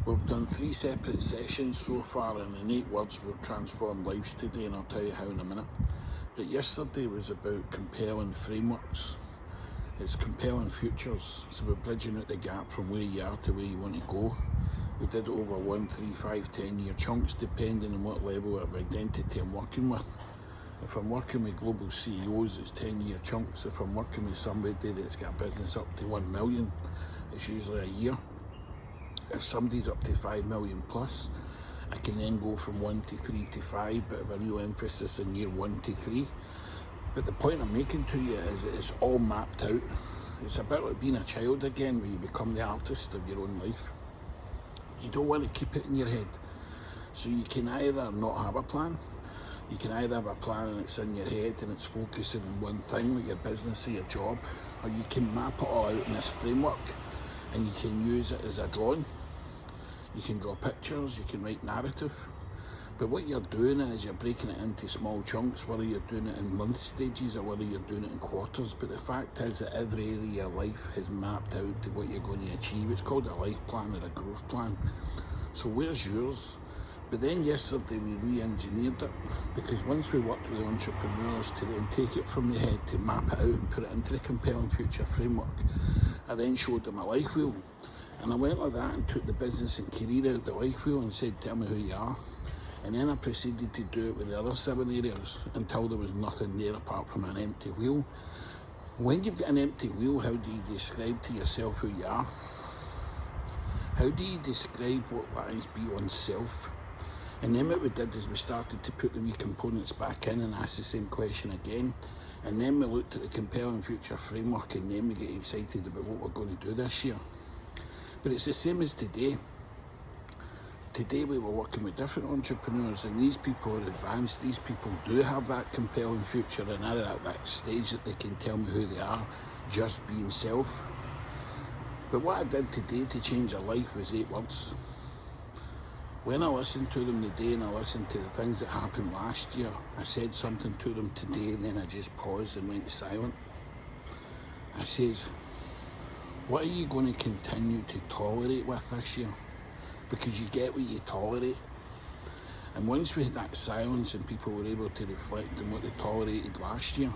We've done 3 separate sessions so far, and in 8 words we've transformed lives today, and I'll tell you how in a minute. But yesterday was about compelling frameworks. It's compelling futures. It's about bridging out the gap from where you are to where you want to go. We did it over 1, 3, 5, 10-year chunks, depending on what level of identity I'm working with. If I'm working with global CEOs, it's 10-year chunks. If I'm working with somebody that's got a business up to 1 million, it's usually a year. If somebody's up to 5 million plus, I can then go from 1 to 3 to 5, but with a real emphasis in year 1 to 3. But the point I'm making to you is that it's all mapped out. It's a bit like being a child again, where you become the artist of your own life. You don't want to keep it in your head. So you can either not have a plan, you can either have a plan and it's in your head and it's focusing on one thing, like your business or your job, or you can map it all out in this framework and you can use it as a drawing. You can draw pictures, you can write narrative, but what you're doing is you're breaking it into small chunks, whether you're doing it in month stages or whether you're doing it in quarters. But the fact is that every area of your life is mapped out to what you're going to achieve. It's called a life plan or a growth plan. So where's yours? But then yesterday we re-engineered it, because once we worked with entrepreneurs to then take it from the head to map it out and put it into the compelling future framework, I then showed them a life wheel. And I went like that and took the business and career out the life wheel and said, tell me who you are. And then I proceeded to do it with the other 7 areas until there was nothing there apart from an empty wheel. When you've got an empty wheel, how do you describe to yourself who you are? How do you describe what lies beyond self? And then what we did is we started to put the wee components back in and ask the same question again. And then we looked at the compelling future framework, and then we get excited about what we're going to do this year. But it's the same as today. Today we were working with different entrepreneurs, and these people are advanced. These people do have that compelling future and are at that stage that they can tell me who they are, just being self. But what I did today to change their life was 8 words. When I listened to them today and I listened to the things that happened last year, I said something to them today and then I just paused and went silent. I said, what are you going to continue to tolerate with this year? Because you get what you tolerate. And once we had that silence and people were able to reflect on what they tolerated last year,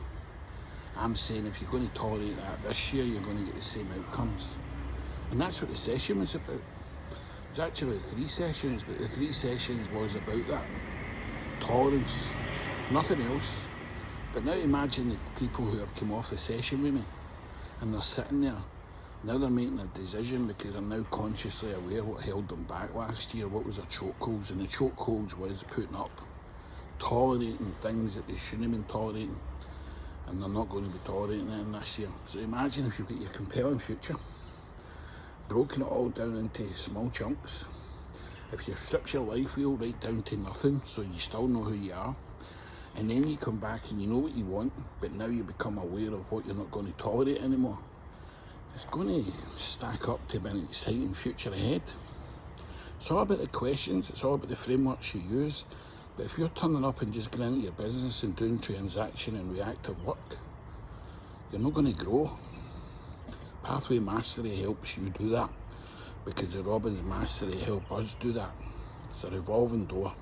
I'm saying if you're going to tolerate that this year, you're going to get the same outcomes. And that's what the session was about. It was actually 3 sessions, but the 3 sessions was about that. Tolerance, nothing else. But now imagine the people who have come off the session with me and they're sitting there. Now they're making a decision because they're now consciously aware what held them back last year, what was their chokeholds. And the chokeholds was putting up, tolerating things that they shouldn't have been tolerating. And they're not going to be tolerating them this year. So imagine if you've got your compelling future, broken it all down into small chunks. If you strip your life wheel right down to nothing, so you still know who you are, and then you come back and you know what you want, but now you become aware of what you're not going to tolerate anymore, it's going to stack up to be an exciting future ahead. It's all about the questions, it's all about the frameworks you use. But if you're turning up and just getting into your business and doing transaction and reactive work, you're not going to grow. Pathway Mastery helps you do that, because the Robbins Mastery help us do that. It's a revolving door.